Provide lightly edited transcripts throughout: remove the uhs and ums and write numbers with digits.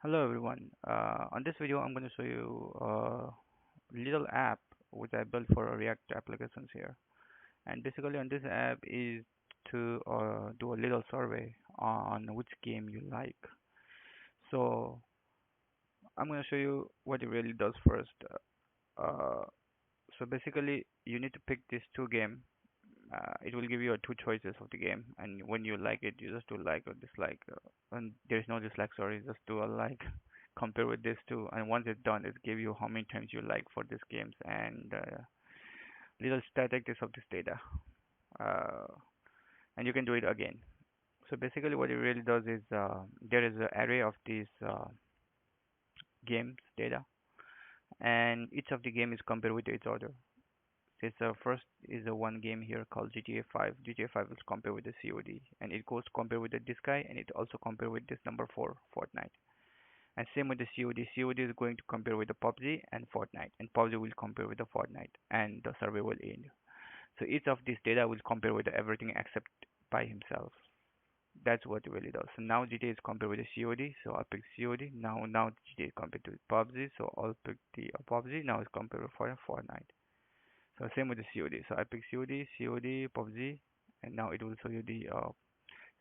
Hello everyone. On this video, I'm going to show you a little app which I built for React applications here. And basically, on this app is to do a little survey on which game you like. So I'm going to show you what it really does first. Uh, so basically, you need to pick these two game. It will give you two choices of the game, and when you like it, you just do like or dislike. And there's no dislike, sorry, just do a like. Compare with this two, and once it's done, it give you how many times you like for these games and little statistics of this data. Uh, and you can do it again. So basically, what it really does is there is an array of these games data, and each of the game is compared with each other. This first is a one game here called GTA 5. GTA 5 is compared with the COD, and it goes compared with this guy, and it also compared with this number 4, Fortnite. And same with the COD. COD is going to compare with the PUBG and Fortnite, and PUBG will compare with the Fortnite, and the survey will end. So each of these data will compare with everything except by himself. That's what it really does. So now GTA is compared with the COD, so I'll pick COD. Now GTA is compared to PUBG, so I'll pick the PUBG. Now it's compared with Fortnite. So same with the COD. So I pick COD, COD, PUBG, and now it will show you the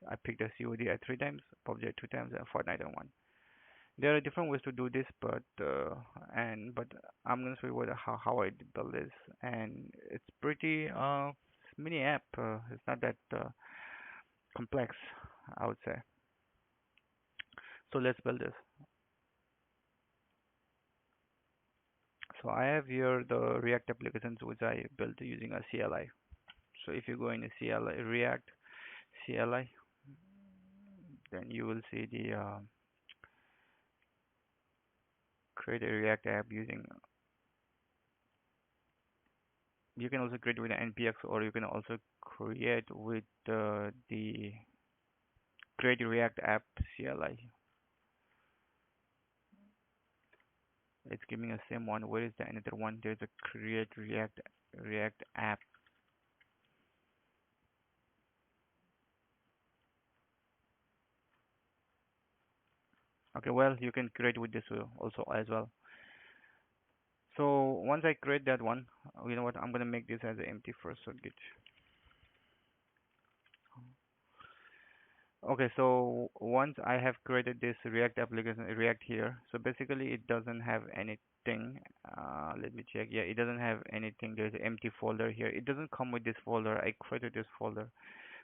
I picked the COD at 3 times, PUBG at 2 times, and Fortnite at one. There are different ways to do this, but I'm gonna show you how I build this, and it's pretty mini app. It's not that complex, I would say. So let's build this. So I have here the React applications which I built using a CLI. So if you go in a CLI React CLI, then you will see the create a React app using. You can also create with an npx, or you can also create with the create React app CLI. It's giving us same one. Where is the another one? There's a create React app. Okay, well, you can create with this also as well. So once I create that one, you know what? I'm gonna make this as an empty first. So git. Okay, so once I have created this React application, React here, so basically it doesn't have anything. Let me check. Yeah, it doesn't have anything. There's an empty folder here. It doesn't come with this folder. I created this folder.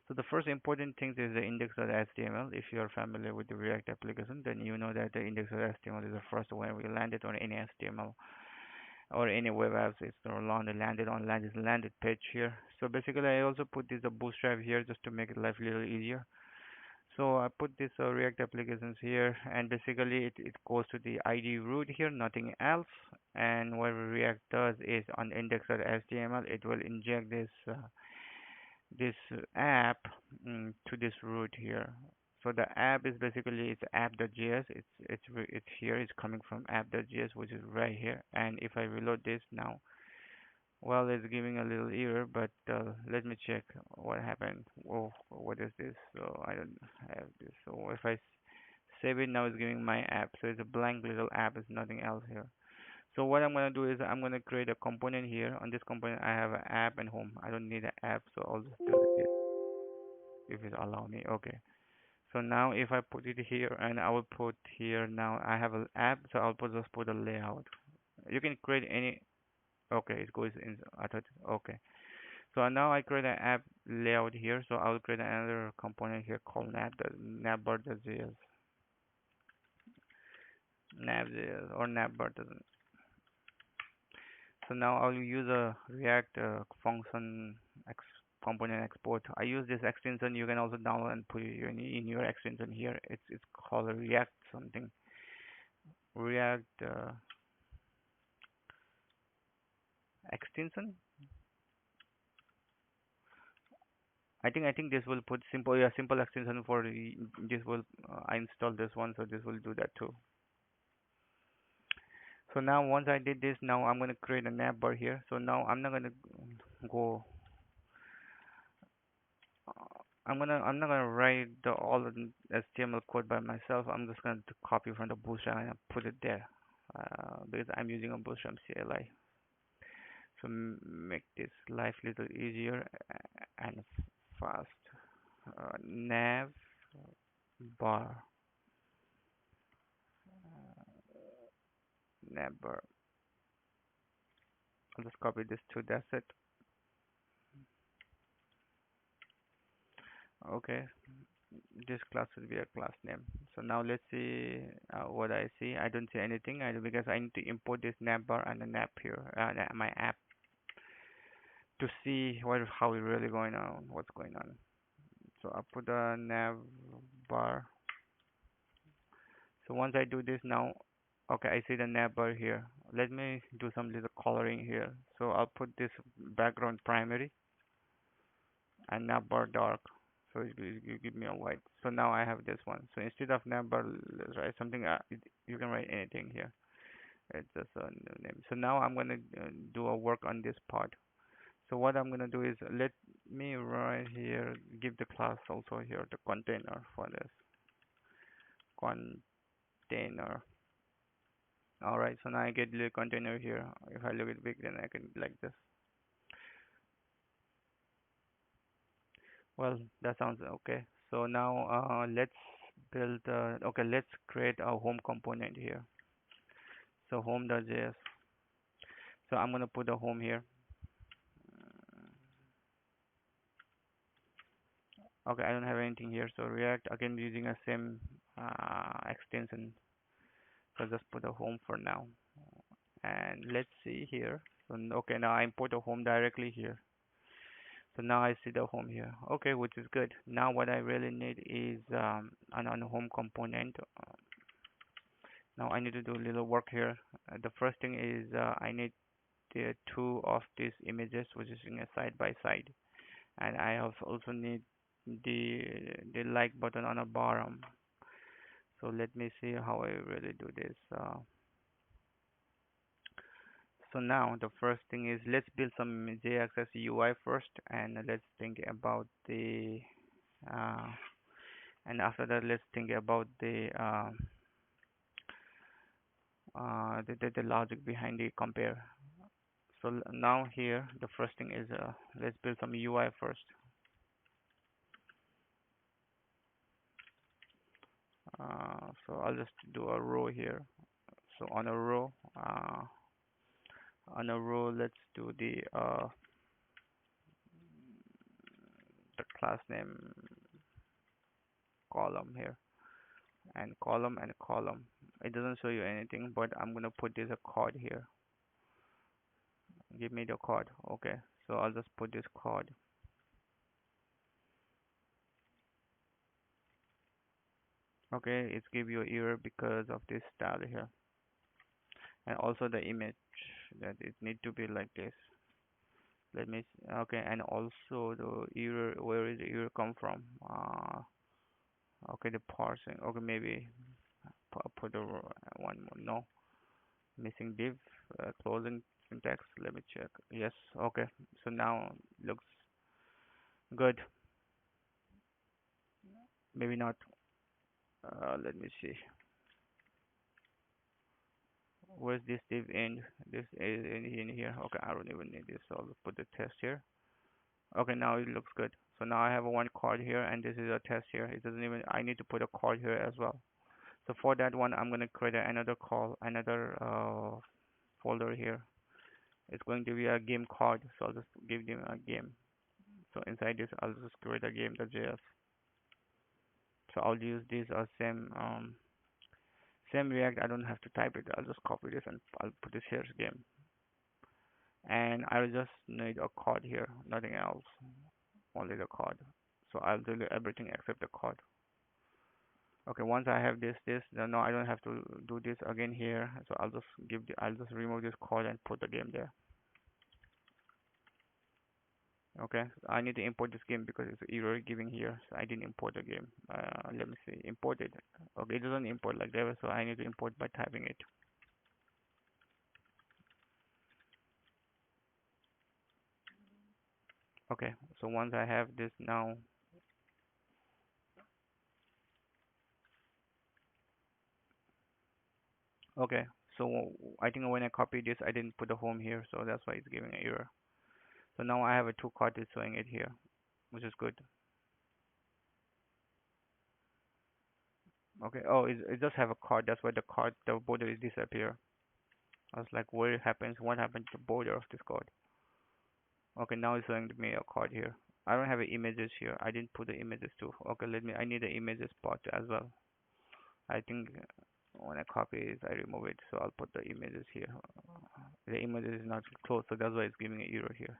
So the first important thing is the index.html. If you are familiar with the React application, then you know that the index.html is the first one we landed on any HTML or any web apps. It's landed on landed page here. So basically, I also put this a bootstrap here just to make it life a little easier. So I put this React applications here, and basically it goes to the ID root here, nothing else. And what React does is on index.html, it will inject this app to this root here. So the app is basically it's app.js. It's here. It's coming from app.js, which is right here. And if I reload this now, well, it's giving a little error, but let me check what happened. Oh, what is this? So I don't have this. So if I save it now, it's giving my app. So it's a blank little app. It's nothing else here. So what I'm gonna do is I'm gonna create a component here. On this component, I have an app and home. I don't need an app, so I'll just delete it if it allow me. Okay. So now if I put it here, and I will put here now I have an app, so I'll just put a layout. You can create any. Okay, it goes in. I thought okay. So now I create an app layout here. So I'll create another component here called navbar.js, nav.js or navbar. So now I'll use a React function ex component export. I use this extension. You can also download and put it in your extension here. It's called a React something. React extension. I think this will put simple, yeah, simple extension for this will I installed this one, so this will do that too. So now once I did this, now I'm gonna create a navbar here. So now I'm not gonna go I'm not gonna write all of the HTML code by myself. I'm just gonna copy from the Bootstrap and put it there, because I'm using a Bootstrap CLI. So make this life little easier and fast. Nav bar, nav bar. I'll just copy this too. That's it. Okay, this class will be a class name. So now let's see what I see. I don't see anything because I need to import this navbar and the nav here, my app, to see how it really going on, what's going on. So I put the nav bar. So once I do this now, okay, I see the nav bar here. Let me do some little coloring here. So I'll put this background primary and navbar dark. So you give me a white. So now I have this one. So instead of navbar, let's write something. You can write anything here. It's just a new name. So now I'm gonna do a work on this part. So what I'm gonna do is let me right here give the class also here the container for this container. All right. So now I get the container here. If I look at big, then I can like this. Well, that sounds okay. So now let's build. Okay, let's create a home component here. So home.js. So I'm gonna put the home here. Okay, I don't have anything here. So React again using a same extension. So just put a home for now. And let's see here. So okay, now I import the home directly here. So now I see the home here. Okay, which is good. Now what I really need is an home component. Now I need to do a little work here. The first thing is I need the two of these images, which is in a side by side, and I also need the like button on the bottom. So let me see how I really do this. So now the first thing is let's build some JXS UI first, and let's think about uh, and after that let's think about the logic behind the compare. So now here the first thing is let's build some UI first. So I'll just do a row here. So on a row, let's do the class name column here, and column. It doesn't show you anything, but I'm gonna put this a code here. Give me the code. Okay, so I'll just put this code. Okay, it's give you error because of this style here, and also the image that it need to be like this. Let me okay, and also the error, where is the error come from? Okay, the parsing. Okay, maybe put the one more. No, missing div, closing syntax. Let me check. Yes, okay. So now looks good. Maybe not. Let me see. Where's this div end? This is in here. Okay, I don't even need this. So I'll put the test here. Okay, now it looks good. So now I have a one card here, and this is a test here. It doesn't even. I need to put a card here as well. So for that one, I'm gonna create another another folder here. It's going to be a game card. So I'll just give them a game. So inside this, I'll just create a game.js. So I'll use this as same React. I don't have to type it. I'll just copy this and I'll put this here as game. And I'll just need a code here, nothing else, only the code. So I'll do everything except the code. Okay, once I have this, then no, I don't have to do this again here. So I'll just remove this code and put the game there. Okay, I need to import this game because it's error giving here, so I didn't import the game. Let me see, imported. Okay, it doesn't import like that, so I need to import by typing it. Okay, so once I have this now, Okay, so I think when I copied this, I didn't put the home here, so that's why it's giving an error. So now I have a two card is showing it here, which is good. Okay, oh, it does have a card. That's why the border is disappear. I was like, where it happens? What happened to the border of this card? Okay, now it's showing me a card here. I don't have any images here. I didn't put the images too. Okay, let me. I need the images part as well. I think when I copy it, I remove it. So I'll put the images here. The image is not close, so that's why it's giving an error here.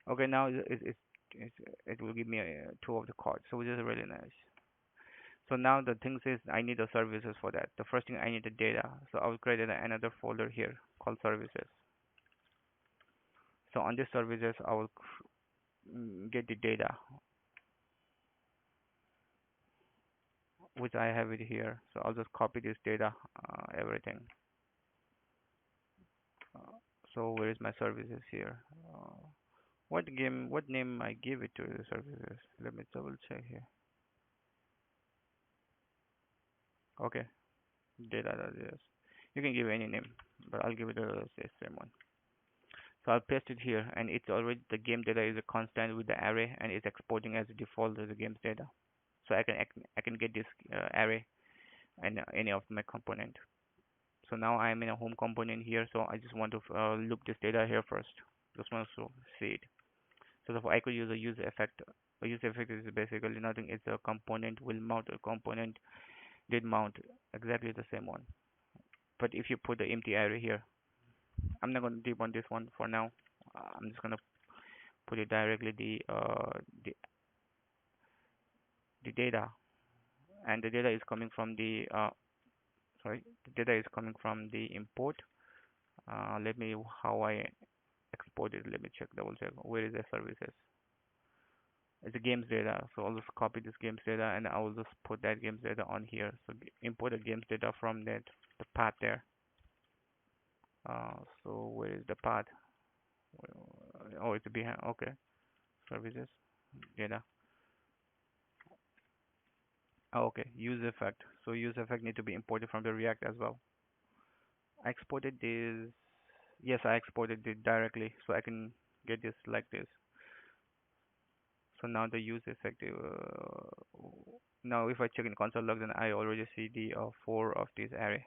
Okay, now it will give me two of the cards, so which is really nice. So now the things is I need the services for that. The first thing I need the data, so I will create another folder here called services. So on this services, I will get the data, which I have it here. So I'll just copy this data, everything. Uh, so where is my services here? What name I give it to the services? Let me double check here. Okay, data.js. You can give any name, but I'll give it the same one. So I'll paste it here, and it's already the game data is a constant with the array, and it's exporting as a default as the game's data. So I can get this array and any of my component. So now I'm in a home component here, so I just want to look this data here first. Just want to see it. So if I could use a user effect. A user effect is basically nothing. It's a component will mount a component did mount exactly the same one. But if you put the empty array here, I'm not going to deep on this one for now. I'm just going to put it directly the data, and the data is coming from the sorry, the data is coming from the import. Let me how I export it. Let me check, double check. Where is the services? It's the games data. So I'll just copy this games data, and I will just put that games data on here. So import the games data from that the path there. So where is the path? Oh, it's behind. Okay, services data. Oh, okay, use effect. So use effect need to be imported from the React as well. I exported this. Yes, I exported it directly, so I can get this like this. So now the use effective. Now if I check in console log, then I already see the four of this array.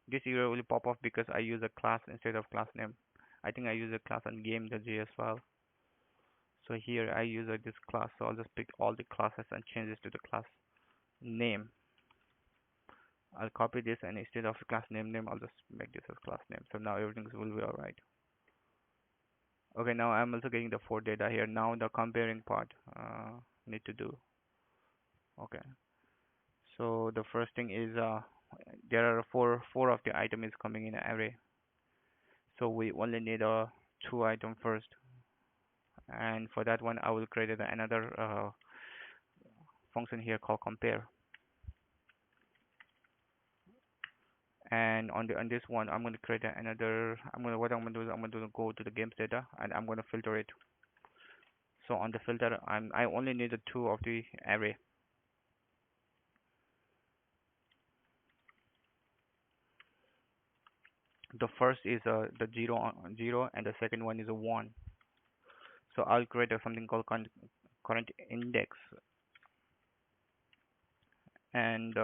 This error will pop off because I use a class instead of class name. I think I use a class on game.js file. So here I use this class. So I'll just pick all the classes and change this to the class name. I'll copy this, and instead of class name, I'll just make this as class name. So now everything will be alright. Okay, now I'm also getting the four data here. Now the comparing part need to do. Okay, so the first thing is there are four of the item is coming in an array. So we only need two item first, and for that one I will create another function here called compare. And on this one, I'm going to create another. What I'm going to do is I'm going to go to the games data, and I'm going to filter it. So on the filter, I only need the two of the array. The first is the zero, and the second one is a one. So I'll create something called current index, and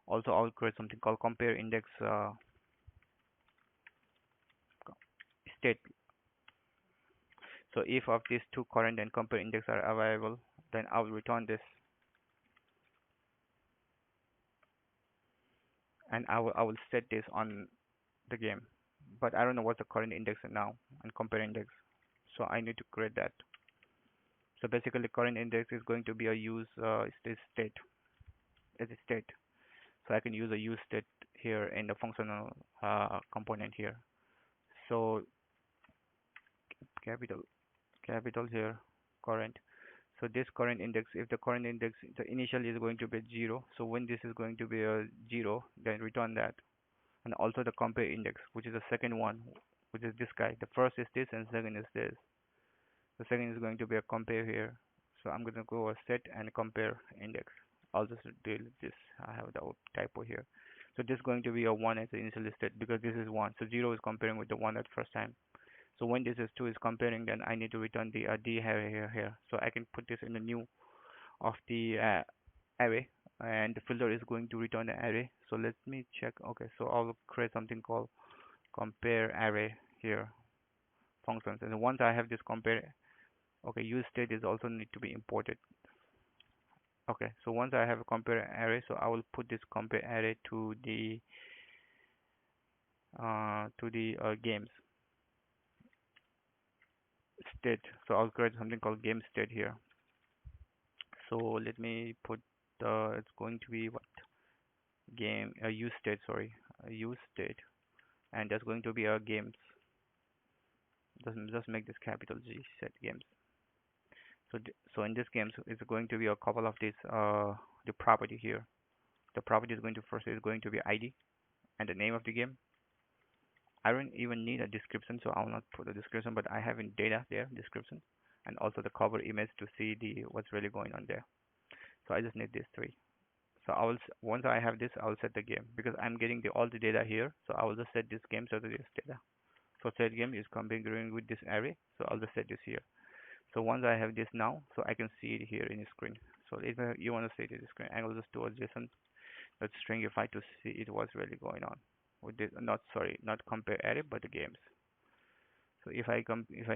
also I'll create something called compare index state. So if of these two current and compare index are available, then I will return this, and I will set this on the game. But I don't know what's the current index now and compare index. So I need to create that. So basically, current index is going to be a use state as a state. So I can use a use state here in the functional component here. So capital capital here current. So this current index, if the current index the initial is going to be 0, so when this is going to be a 0, then return that. And also the compare index, which is the second one, which is this guy. The first is this, and second is this. The second is going to be a compare here. So I'm going to go a set and compare index. I'll just delete this. I have the typo here. So this is going to be a 1 as the initial state because this is 1. So 0 is comparing with the 1 at first time. So when this is 2 is comparing, then I need to return the D here. So I can put this in the new of the array, and the filter is going to return the array. So let me check. Okay, so I'll create something called compare array here functions. And once I have this compare, okay, use state is also need to be imported. Okay, so once I have a compare array, so I will put this compare array to the games state. So I'll create something called game state here. So let me put it's going to be what game use state, sorry, use state, and that's going to be a games. Just make this capital G, set games. So in this game, so it's going to be a couple of these the property here. The property is going to first is going to be ID and the name of the game. I don't even need a description, so I'll not put a description, but I have in data there description and also the cover image to see the what's really going on there. So I just need these three. So once I have this, I'll set the game because I'm getting all the data here. So I will just set this game so that this data. So set game is configuring with this array. So I'll just set this here. So once I have this now, so I can see it here in the screen. So if you want to see it in the screen, I will just do a JSON that stringify to see it what's really going on with this. Not compare array, but the games. So if I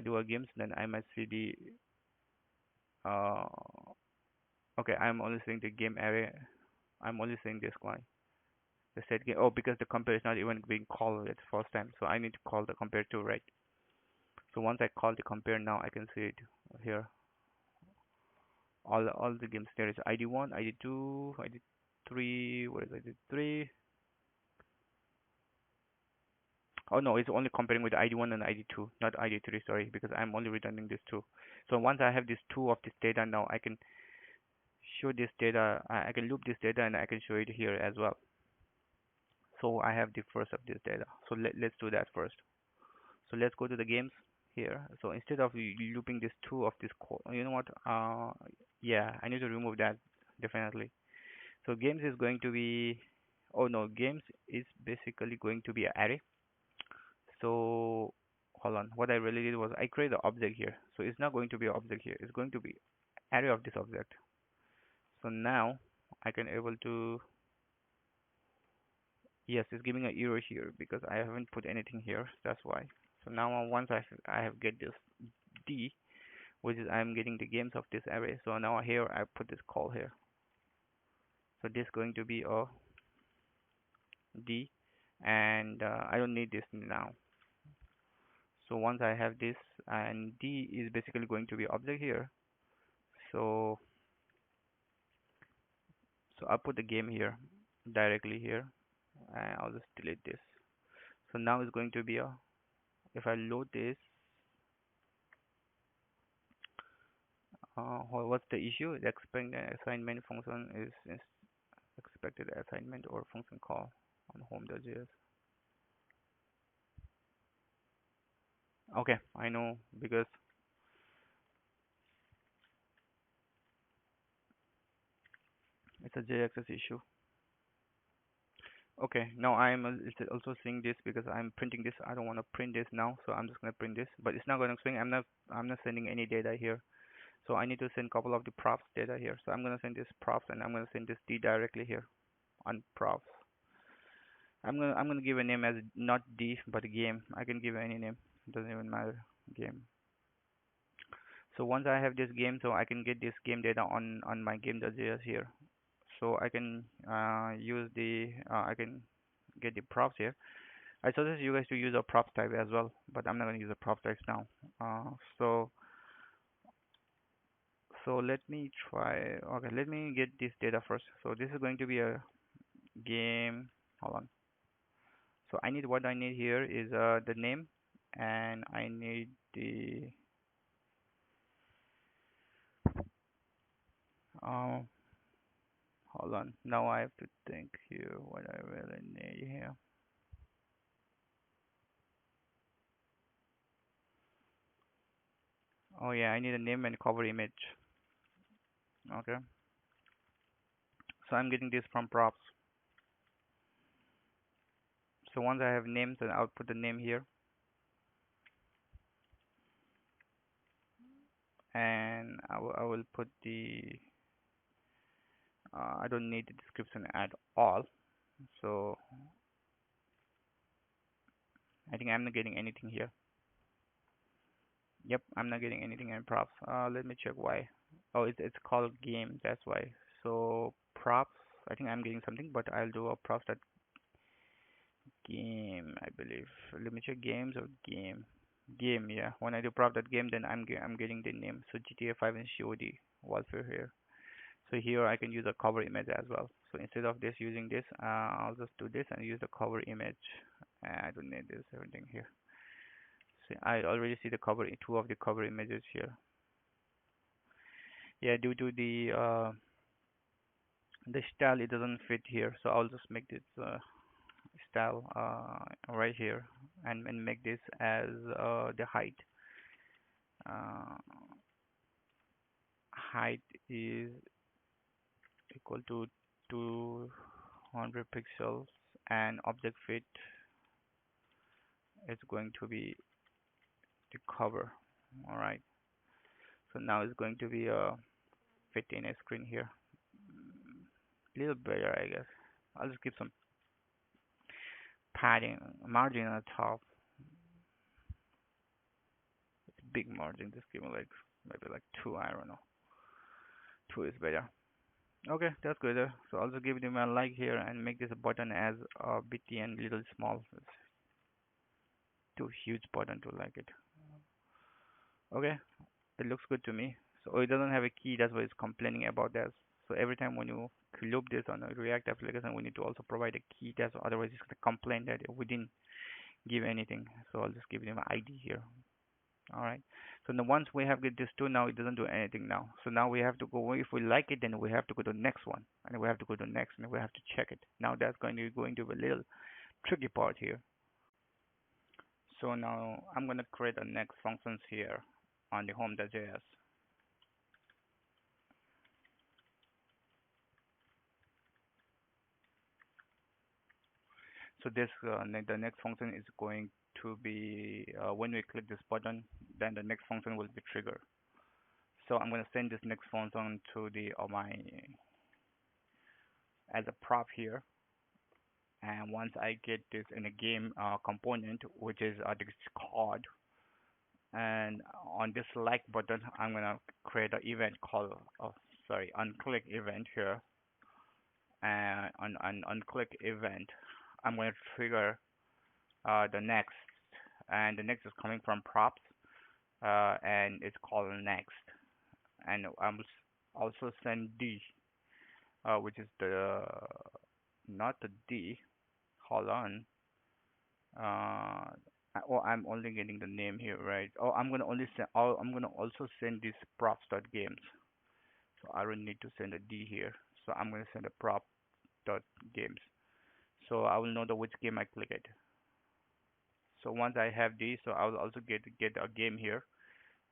do a games, then I might see the uh okay, I'm only seeing the game array. I'm only seeing this one. The set game. Oh, because the compare is not even being called at first time, so I need to call the compare to, right? So once I call the compare, now I can see it here. All the games there is ID1, ID2, ID3. What is ID3? Oh no, it's only comparing with ID1 and ID2, not ID3. Sorry, because I'm only returning these two. So once I have these two of this data, now I can show this data. I can loop this data and I can show it here as well. So I have the first of this data. So let's do that first. So let's go to the games here. So instead of looping this two of this code, you know what? Yeah, I need to remove that definitely. So games is going to be, oh no, games is basically going to be an array. So hold on, what I really did was I created the object here. So it's not going to be an object here. It's going to be array of this object. So now I can able to, yes, it's giving an error here because I haven't put anything here. That's why. So now once I have get this D, which is I'm getting the games of this array. So now here I put this call here. So this is going to be a D, and I don't need this now. So once I have this, and D is basically going to be object here. So I'll put the game here directly here, and I'll just delete this. So now it's going to be a, if I load this, what's the issue? The expected assignment function is expected assignment or function call on home.js. Okay, I know because it's a JXS issue. Okay, now I'm also seeing this because I'm printing this. I don't want to print this now, so I'm just gonna print this. But it's not gonna swing. I'm not sending any data here. So I need to send a couple of the props data here. So I'm gonna send this props and I'm gonna send this D directly here on props. I'm gonna give a name as not D but game. I can give any name. Doesn't even matter. Game. So once I have this game, so I can get this game data on my game.js here. So I can use the I can get the props here. I suggest you guys to use a props type as well, but I'm not going to use a props type now. Uh, so so let me try. Okay, let me get this data first. So this is going to be a game. Hold on. So I need what I need here is the name, and I need the uh, hold on. Now I have to think here what I really need here. Oh yeah, I need a name and cover image. Okay. So I'm getting this from props. So once I have names, then I'll put the name here, and I will put the I don't need the description at all. So I think I'm not getting anything here. Yep, I'm not getting anything in props. Let me check why. Oh, it's called game. That's why. So props. I think I'm getting something, but I'll do a props dot game. I believe. Let me check games or game. Game. Yeah. When I do prop dot game, then I'm getting the name. So GTA 5 and COD Warfare here. So here I can use a cover image as well. So instead of this using this, I'll just do this and use the cover image. I don't need this everything here. See, I already see the cover, two of the cover images here. Yeah, due to the style, it doesn't fit here. So I'll just make this style right here, and make this as the height. Uh, height is equal to 200 pixels, and object fit is going to be the cover. All right. So now it's going to be fit in a screen here. Little better, I guess. I'll just give some padding, margin on the top. It's big margin. Just give me like maybe like two. I don't know. Two is better. Okay, that's good. So I'll just give them a like here and make this button as bitty and little small. It's too huge button to like it. Okay, it looks good to me. So it doesn't have a key. That's why it's complaining about that. So every time when you loop this on a React application, we need to also provide a key. That's otherwise it's gonna complain that we didn't give anything. So I'll just give them an ID here. All right. So now once we have get this two, now it doesn't do anything now. So now we have to go. If we like it, then we have to go to the next one, and we have to go to the next, and we have to check it. Now that's going to be a little tricky part here. So now I'm gonna create a next functions here on the home.js. So this the next function is going to be when we click this button, then the next function will be triggered. So I'm gonna send this next function to the my as a prop here. And once I get this in a game component, which is this card, and on this like button, I'm gonna create an event called, oh, sorry, unclick event here, and on unclick event, I'm gonna trigger the next, and the next is coming from props, and it's called next, and I'm also send D, which is the not the D, hold on. Oh, I'm only getting the name here, right? Oh, I'm gonna only send. Oh, I'm gonna also send this props.games. So I don't need to send a D here. So I'm gonna send a prop.games. So I will know the which game I click it. So once I have these, so I will also get a game here,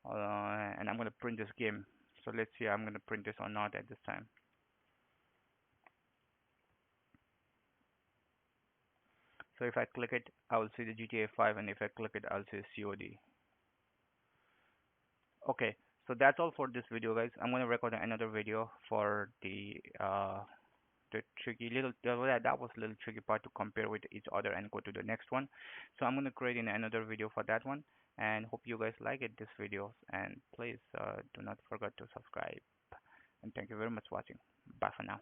and I'm gonna print this game. So let's see, I'm gonna print this or not at this time. So if I click it, I will see the GTA 5, and if I click it, I'll see COD. Okay, so that's all for this video, guys. I'm gonna record another video for the tricky little that was a little tricky part to compare with each other and go to the next one. So I'm gonna create in another video for that one, and hope you guys like it this video. And please do not forget to subscribe. And thank you very much for watching. Bye for now.